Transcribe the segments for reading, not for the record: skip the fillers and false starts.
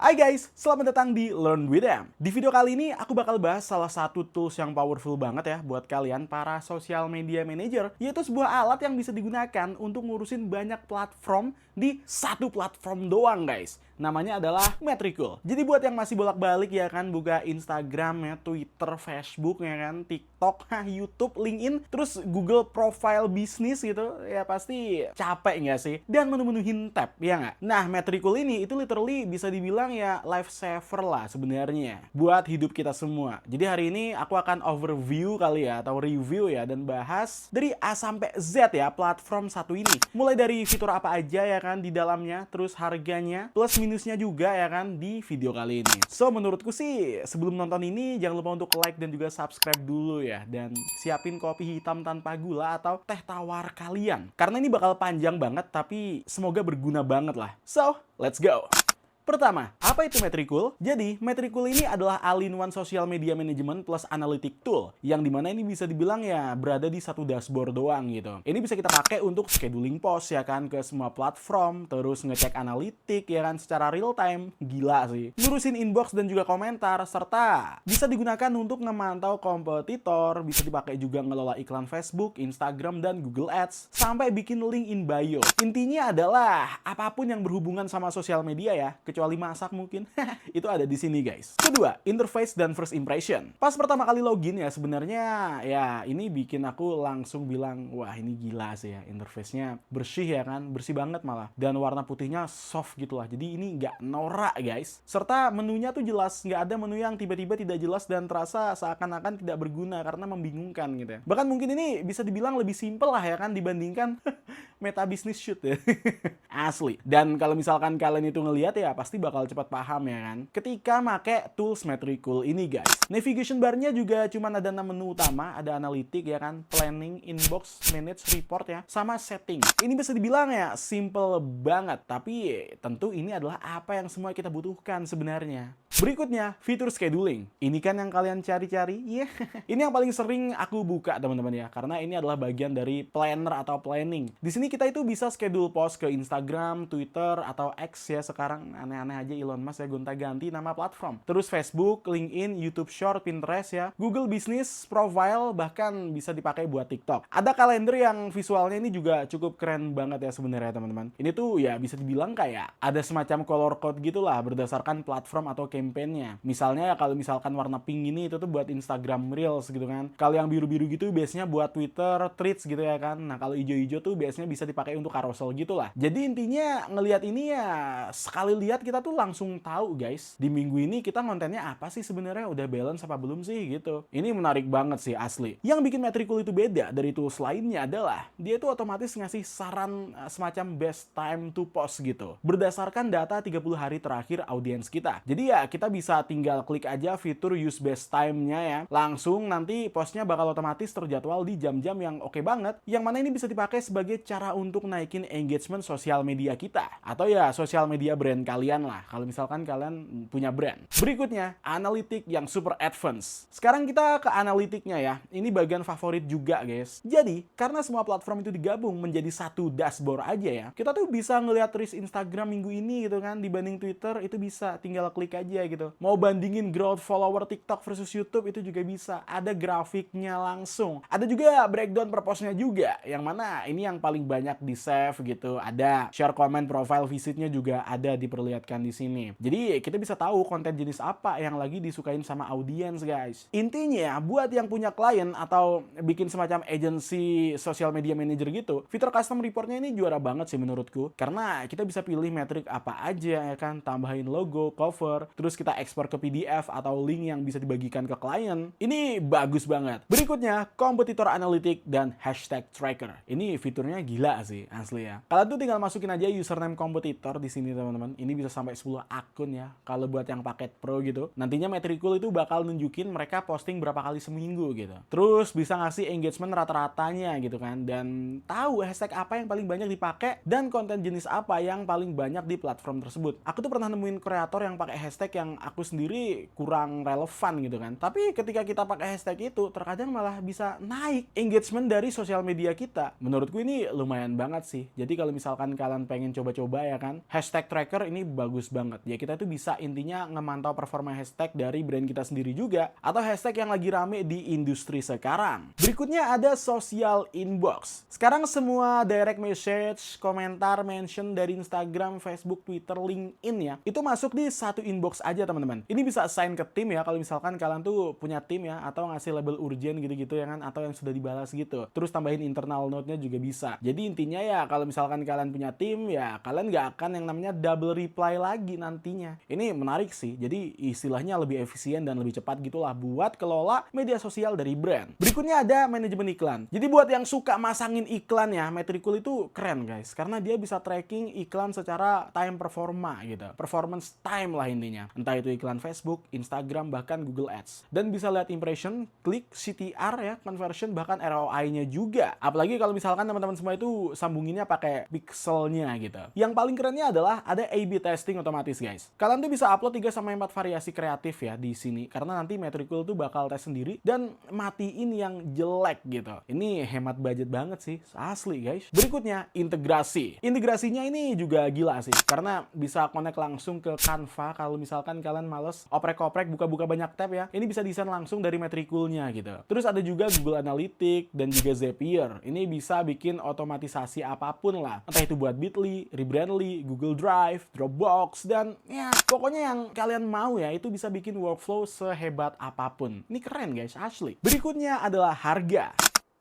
Hai guys, selamat datang di Learn With Them. Di video kali ini aku bakal bahas salah satu tools yang powerful banget ya buat kalian para social media manager, yaitu sebuah alat yang bisa digunakan untuk ngurusin banyak platform di satu platform doang guys. Namanya adalah Metricool. Jadi buat yang masih bolak-balik ya kan, buka Instagram ya, Twitter, Facebook ya kan, TikTok, YouTube, LinkedIn, terus Google Profile Bisnis gitu, ya pasti capek nggak sih? Dan menu-menuhin tab, ya nggak? Nah, Metricool ini itu literally bisa dibilang ya lifesaver lah sebenarnya buat hidup kita semua. Jadi hari ini aku akan overview kali ya, atau review ya, dan bahas dari A sampai Z ya platform satu ini. Mulai dari fitur apa aja ya kan di dalamnya, terus harganya, plus minusnya juga ya kan di video kali ini. So menurutku sih sebelum nonton ini jangan lupa untuk like dan juga subscribe dulu ya, dan siapin kopi hitam tanpa gula atau teh tawar kalian karena ini bakal panjang banget tapi semoga berguna banget lah. So let's go. Pertama, apa itu Metricool? Jadi, Metricool ini adalah all-in-one social media management plus analytic tool, yang dimana ini bisa dibilang ya berada di satu dashboard doang gitu. Ini bisa kita pakai untuk scheduling post ya kan ke semua platform, terus ngecek analitik ya kan secara real time, gila sih. Ngurusin inbox dan juga komentar, serta bisa digunakan untuk ngemantau kompetitor, bisa dipakai juga ngelola iklan Facebook, Instagram, dan Google Ads, sampai bikin link in bio. Intinya adalah apapun yang berhubungan sama sosial media ya, kecuali masak mungkin. Itu ada di sini guys. Kedua, interface dan first impression. Pas pertama kali login ya sebenarnya ya ini bikin aku langsung bilang wah ini gila sih ya, interface-nya bersih ya kan, bersih banget malah, dan warna putihnya soft gitu lah, jadi ini nggak norak guys. Serta menunya tuh jelas, nggak ada menu yang tiba-tiba tidak jelas dan terasa seakan-akan tidak berguna karena membingungkan gitu ya. Bahkan mungkin ini bisa dibilang lebih simple lah ya kan dibandingkan Meta Business Suite ya. Asli. Dan kalau misalkan kalian itu ngelihat ya pasti bakal cepat paham ya kan ketika make tools Metricool ini guys. Navigation bar-nya juga cuma ada 6 menu utama, ada analitik ya kan, planning, inbox, manage, report ya, sama setting. Ini bisa dibilang ya simple banget, tapi tentu ini adalah apa yang semua kita butuhkan sebenarnya. Berikutnya, fitur scheduling. Ini kan yang kalian cari-cari. Iya. Ini yang paling sering aku buka teman-teman ya, karena ini adalah bagian dari planner atau planning. Di sini kita itu bisa schedule post ke Instagram, Twitter, atau X ya sekarang, aneh-aneh aja Elon Musk ya gonta-ganti nama platform. Terus Facebook, LinkedIn, YouTube Short, Pinterest ya, Google Business, Profile, bahkan bisa dipakai buat TikTok. Ada kalender yang visualnya ini juga cukup keren banget ya sebenarnya teman-teman. Ini tuh ya bisa dibilang kayak ada semacam color code gitulah berdasarkan platform atau campaign-nya. Misalnya kalau misalkan warna pink ini itu tuh buat Instagram Reels gitu kan. Kalau yang biru-biru gitu biasanya buat Twitter Threads gitu ya kan. Nah, kalau hijau-hijau tuh biasanya bisa dipakai untuk carousel gitulah. Jadi intinya ngelihat ini ya sekali lihat kita tuh langsung tahu guys, di minggu ini kita kontennya apa sih sebenarnya, udah balance apa belum sih gitu. Ini menarik banget sih asli. Yang bikin Metricool itu beda dari tools lainnya adalah dia itu otomatis ngasih saran semacam best time to post gitu. Berdasarkan data 30 hari terakhir audiens kita. Jadi ya kita bisa tinggal klik aja fitur use best time-nya ya. Langsung nanti postnya bakal otomatis terjadwal di jam-jam yang oke banget. Yang mana ini bisa dipakai sebagai cara untuk naikin engagement sosial media kita. Atau ya sosial media brand kalian lah. Kalau misalkan kalian punya brand. Berikutnya, analitik yang super advance. Sekarang kita ke analitiknya ya. Ini bagian favorit juga guys. Jadi, karena semua platform itu digabung menjadi satu dashboard aja ya. Kita tuh bisa ngelihat reach Instagram minggu ini gitu kan. Dibanding Twitter itu bisa tinggal klik aja gitu. Mau bandingin growth follower TikTok versus YouTube itu juga bisa. Ada grafiknya langsung. Ada juga breakdown per postnya juga. Yang mana ini yang paling banyak di save gitu. Ada share comment profile visitnya juga ada diperlihatkan di sini. Jadi kita bisa tahu konten jenis apa yang lagi disukain sama audiens guys. Intinya buat yang punya klien atau bikin semacam agency social media manager gitu, fitur custom reportnya ini juara banget sih menurutku. Karena kita bisa pilih metrik apa aja ya kan, tambahin logo, cover, terus kita ekspor ke PDF atau link yang bisa dibagikan ke klien. Ini bagus banget. Berikutnya, kompetitor analitik dan hashtag tracker. Ini fiturnya gila sih asli ya. Kalian tuh tinggal masukin aja username kompetitor di sini teman-teman. Ini bisa sampai 10 akun ya kalau buat yang paket pro gitu. Nantinya Metricool itu bakal nunjukin mereka posting berapa kali seminggu gitu. Terus bisa ngasih engagement rata-ratanya gitu kan, dan tahu hashtag apa yang paling banyak dipakai dan konten jenis apa yang paling banyak di platform tersebut. Aku tuh pernah nemuin kreator yang pakai hashtag yang aku sendiri kurang relevan gitu kan. Tapi ketika kita pakai hashtag itu, terkadang malah bisa naik engagement dari sosial media kita. Menurutku ini lumayan banget sih. Jadi kalau misalkan kalian pengen coba-coba ya kan, hashtag tracker ini bagus banget. Ya kita tuh bisa intinya ngemantau performa hashtag dari brand kita sendiri juga, atau hashtag yang lagi rame di industri sekarang. Berikutnya ada social inbox. Sekarang semua direct message, komentar, mention dari Instagram, Facebook, Twitter, LinkedIn ya, itu masuk di satu inbox aja teman-teman. Ini bisa assign ke tim ya, kalau misalkan kalian tuh punya tim ya, atau ngasih label urgent gitu-gitu ya kan, atau yang sudah dibalas gitu. Terus tambahin internal note-nya juga bisa. Jadi intinya ya, kalau misalkan kalian punya tim ya, kalian nggak akan yang namanya double reply lagi nantinya. Ini menarik sih, jadi istilahnya lebih efisien dan lebih cepat gitulah buat kelola media sosial dari brand. Berikutnya ada manajemen iklan. Jadi buat yang suka masangin iklan ya, Metricool itu keren guys, karena dia bisa tracking iklan secara time performa gitu, performance time lah intinya, entah itu iklan Facebook, Instagram, bahkan Google Ads, dan bisa lihat impression, klik, CTR ya, conversion, bahkan ROI-nya juga. Apalagi kalau misalkan teman-teman semua itu sambunginnya pakai pixelnya gitu. Yang paling kerennya adalah ada A/B testing otomatis guys. Kalian tuh bisa upload 3-4 variasi kreatif ya di sini, karena nanti Metricool tuh bakal tes sendiri dan matiin yang jelek gitu. Ini hemat budget banget sih, asli guys. Berikutnya integrasi. Integrasinya ini juga gila sih, karena bisa connect langsung ke Canva. Kalau misalkan kalian males oprek-oprek buka-buka banyak tab ya, ini bisa desain langsung dari Metricoolnya gitu. Terus ada juga Google Analytics dan juga Zapier. Ini bisa bikin otomatisasi apapun lah, entah itu buat Bitly, Rebrandly, Google Drive, Dropbox, dan ya pokoknya yang kalian mau ya, itu bisa bikin workflow sehebat apapun. Ini keren guys, asli. Berikutnya adalah harga.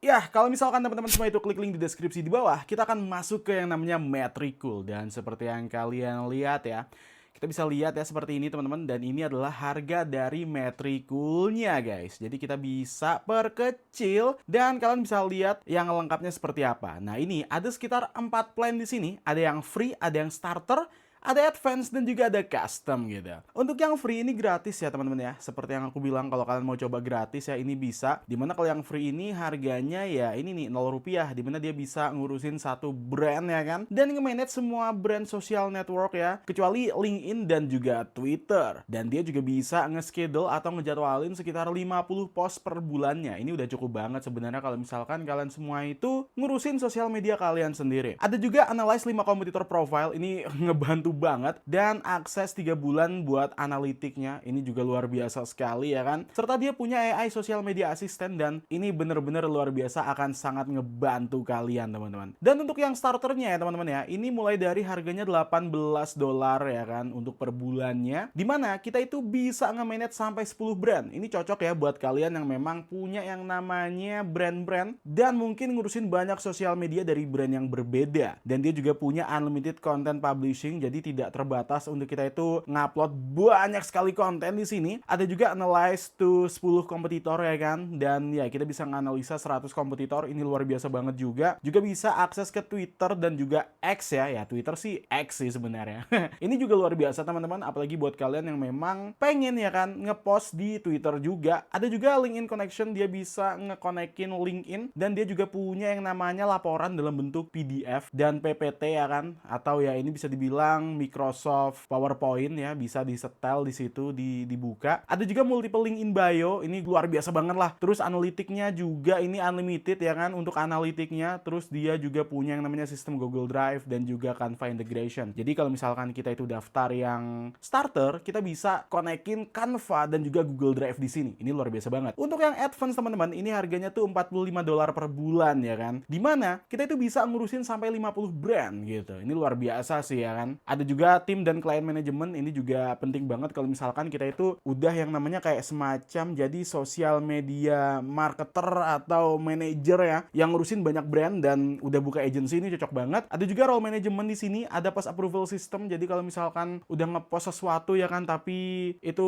Ya, kalau misalkan teman-teman semua itu klik link di deskripsi di bawah, kita akan masuk ke yang namanya Metricool. Dan seperti yang kalian lihat ya, kita bisa lihat ya seperti ini teman-teman, dan ini adalah harga dari Metricoolnya guys. Jadi kita bisa perkecil dan kalian bisa lihat yang lengkapnya seperti apa. Nah, ini ada sekitar 4 plan di sini, ada yang free, ada yang starter, ada advance, dan juga ada custom gitu. Untuk yang free ini gratis ya teman-teman ya. Seperti yang aku bilang, kalau kalian mau coba gratis ya ini bisa. Dimana kalau yang free ini harganya ya ini nih 0 rupiah. Dimana dia bisa ngurusin satu brand ya kan. Dan nge-manage semua brand social network ya. Kecuali LinkedIn dan juga Twitter. Dan dia juga bisa nge-schedule atau ngejadwalin sekitar 50 post per bulannya. Ini udah cukup banget sebenarnya kalau misalkan kalian semua itu ngurusin sosial media kalian sendiri. Ada juga analyze 5 competitor profile. Ini ngebantu banget, dan akses 3 bulan buat analitiknya. Ini juga luar biasa sekali ya kan. Serta dia punya AI social media assistant, dan ini bener-bener luar biasa, akan sangat ngebantu kalian teman-teman. Dan untuk yang starternya ya teman-teman ya, ini mulai dari harganya $18 ya kan untuk per bulannya, dimana kita itu bisa nge-manage sampai 10 brand. Ini cocok ya buat kalian yang memang punya yang namanya brand-brand dan mungkin ngurusin banyak sosial media dari brand yang berbeda. Dan dia juga punya unlimited content publishing, jadi tidak terbatas untuk kita itu ngupload banyak sekali konten di sini. Ada juga analyze to 10 kompetitor ya kan, dan ya kita bisa menganalisa 100 kompetitor. Ini luar biasa banget juga. Juga bisa akses ke Twitter dan juga X ya. Ya Twitter sih X sih sebenarnya. Ini juga luar biasa teman-teman, apalagi buat kalian yang memang pengen ya kan ngepost di Twitter juga. Ada juga LinkedIn connection, dia bisa ngekonekin LinkedIn, dan dia juga punya yang namanya laporan dalam bentuk PDF dan PPT ya kan, atau ya ini bisa dibilang Microsoft PowerPoint ya, bisa disetel di situ, dibuka. Ada juga multiple link in bio, ini luar biasa banget lah. Terus analitiknya juga ini unlimited ya kan untuk analitiknya. Terus dia juga punya yang namanya sistem Google Drive dan juga Canva integration. Jadi kalau misalkan kita itu daftar yang starter, kita bisa konekin Canva dan juga Google Drive di sini. Ini luar biasa banget. Untuk yang advance teman-teman, ini harganya tuh $45 per bulan ya kan. Dimana kita itu bisa ngurusin sampai 50 brand gitu. Ini luar biasa sih ya kan. Ada juga tim dan client management, ini juga penting banget kalau misalkan kita itu udah yang namanya kayak semacam jadi social media marketer atau manager ya, yang ngurusin banyak brand dan udah buka agency, ini cocok banget. Ada juga role management di sini, ada post approval system. Jadi kalau misalkan udah ngepost sesuatu ya kan, tapi itu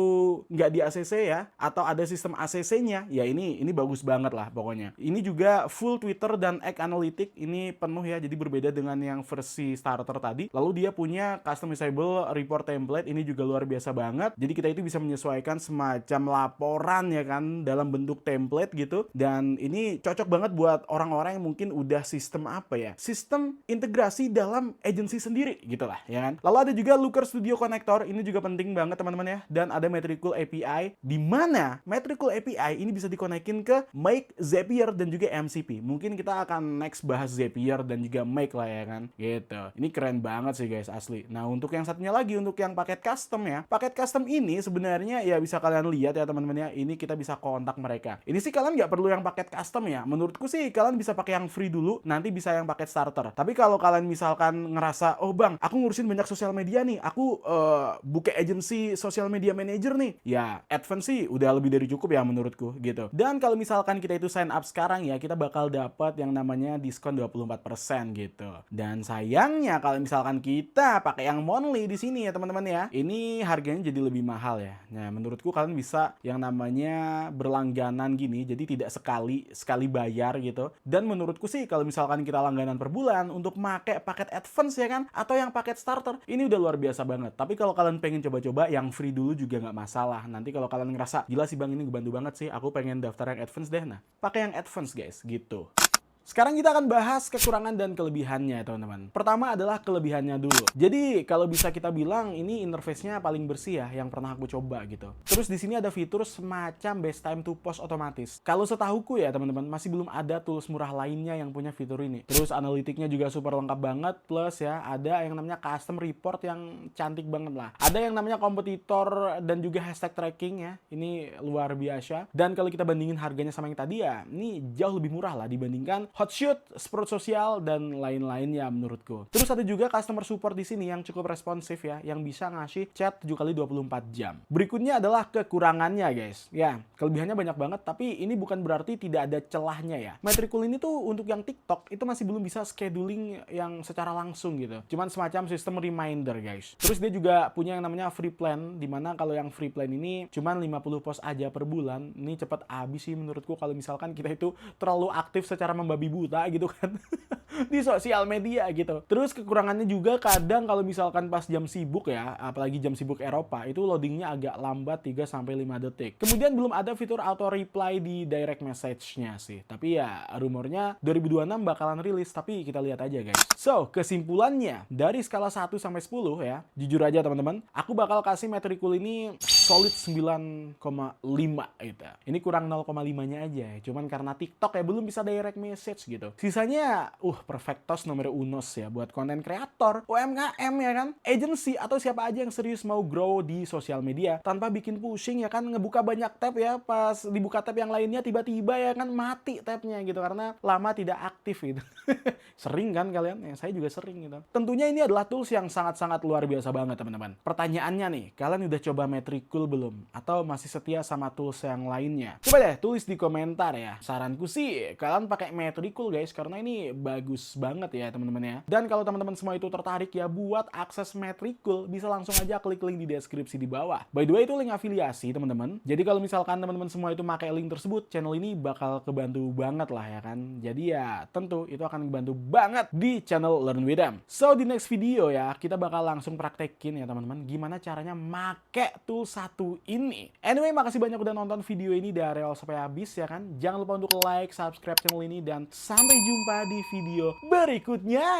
nggak di ACC ya, atau ada sistem ACC-nya, ya ini bagus banget lah pokoknya. Ini juga full Twitter dan X Analytics, ini penuh ya, jadi berbeda dengan yang versi starter tadi. Lalu dia punya customizable report template ini juga luar biasa banget. Jadi kita itu bisa menyesuaikan semacam laporan ya kan dalam bentuk template gitu. Dan ini cocok banget buat orang-orang yang mungkin udah sistem apa ya? Sistem integrasi dalam agency sendiri gitu lah ya kan. Lalu ada juga Looker Studio Connector, ini juga penting banget teman-teman ya. Dan ada Metricool API, di mana Metricool API ini bisa dikonekin ke Make, Zapier, dan juga MCP. Mungkin kita akan next bahas Zapier dan juga Make lah ya kan. Gitu. Ini keren banget sih guys, asli. Nah, untuk yang satunya lagi, untuk yang paket custom ya. Paket custom ini sebenarnya ya bisa kalian lihat ya teman-teman ya. Ini kita bisa kontak mereka. Ini sih kalian nggak perlu yang paket custom ya. Menurutku sih kalian bisa pakai yang free dulu, nanti bisa yang paket starter. Tapi kalau kalian misalkan ngerasa, oh bang, aku ngurusin banyak sosial media nih, aku buka agency social media manager nih, ya advance sih udah lebih dari cukup ya menurutku gitu. Dan kalau misalkan kita itu sign up sekarang ya, kita bakal dapat yang namanya diskon 24% gitu. Dan sayangnya kalau misalkan kita pakai yang monthly di sini ya teman-teman ya, ini harganya jadi lebih mahal ya. Nah, menurutku kalian bisa yang namanya berlangganan gini, jadi tidak sekali bayar gitu. Dan menurutku sih kalau misalkan kita langganan per bulan untuk make paket advance ya kan, atau yang paket starter, ini udah luar biasa banget. Tapi kalau kalian pengen coba-coba yang free dulu juga nggak masalah. Nanti kalau kalian ngerasa gila sih bang, ini ngebantu banget sih, aku pengen daftar yang advance deh, nah pakai yang advance guys gitu. Sekarang kita akan bahas kekurangan dan kelebihannya teman-teman. Pertama adalah kelebihannya dulu. Jadi kalau bisa kita bilang ini interface-nya paling bersih ya yang pernah aku coba gitu. Terus di sini ada fitur semacam best time to post otomatis. Kalau setahuku ya teman-teman, masih belum ada tools murah lainnya yang punya fitur ini. Terus analitiknya juga super lengkap banget, plus ya ada yang namanya custom report yang cantik banget lah. Ada yang namanya kompetitor dan juga hashtag tracking ya. Ini luar biasa. Dan kalau kita bandingin harganya sama yang tadi ya, ini jauh lebih murah lah dibandingkan Hotshoot, Sprout Social, dan lain-lainnya menurutku. Terus ada juga customer support di sini yang cukup responsif ya, yang bisa ngasih chat 7x24 jam. Berikutnya adalah kekurangannya guys. Ya, kelebihannya banyak banget, tapi ini bukan berarti tidak ada celahnya ya. Metricool ini tuh untuk yang TikTok itu masih belum bisa scheduling yang secara langsung gitu. Cuman semacam sistem reminder guys. Terus dia juga punya yang namanya free plan, dimana kalau yang free plan ini cuman 50 post aja per bulan. Ini cepet habis sih menurutku kalau misalkan kita itu terlalu aktif secara membabi buta gitu kan di sosial media gitu. Terus kekurangannya juga kadang kalau misalkan pas jam sibuk ya, apalagi jam sibuk Eropa, itu loadingnya agak lambat 3-5 detik. Kemudian belum ada fitur auto reply di direct message-nya sih. Tapi ya rumornya 2026 bakalan rilis, tapi kita lihat aja guys. So, kesimpulannya dari skala 1-10 ya, jujur aja teman-teman, aku bakal kasih Metricool ini solid 9,5 gitu. Ini kurang 0,5-nya aja. Cuman karena TikTok ya belum bisa direct message gitu. Sisanya perfectos nomor unos ya buat konten kreator, UMKM ya kan, agency atau siapa aja yang serius mau grow di sosial media tanpa bikin pusing ya kan, ngebuka banyak tab ya, pas dibuka tab yang lainnya tiba-tiba ya kan mati tabnya gitu karena lama tidak aktif gitu. Sering kan kalian? Ya, saya juga sering gitu. Tentunya ini adalah tools yang sangat-sangat luar biasa banget teman-teman. Pertanyaannya nih, kalian udah coba Metricool belum? Atau masih setia sama tools yang lainnya? Coba deh tulis di komentar ya. Saranku sih kalian pakai Metricool guys, karena ini bagus banget ya teman-teman ya. Dan kalau teman-teman semua itu tertarik ya buat akses Metricool, bisa langsung aja klik link di deskripsi di bawah. By the way, itu link afiliasi teman-teman. Jadi kalau misalkan teman-teman semua itu pakai link tersebut, channel ini bakal kebantu banget lah ya kan. Jadi ya tentu itu akan kebantu banget di channel Learn With Them. So di next video ya, kita bakal langsung praktekin ya teman-teman gimana caranya make tool satu ini. Anyway, makasih banyak udah nonton video ini dari awal sampai habis ya kan. Jangan lupa untuk like, subscribe channel ini, dan sampai jumpa di video berikutnya.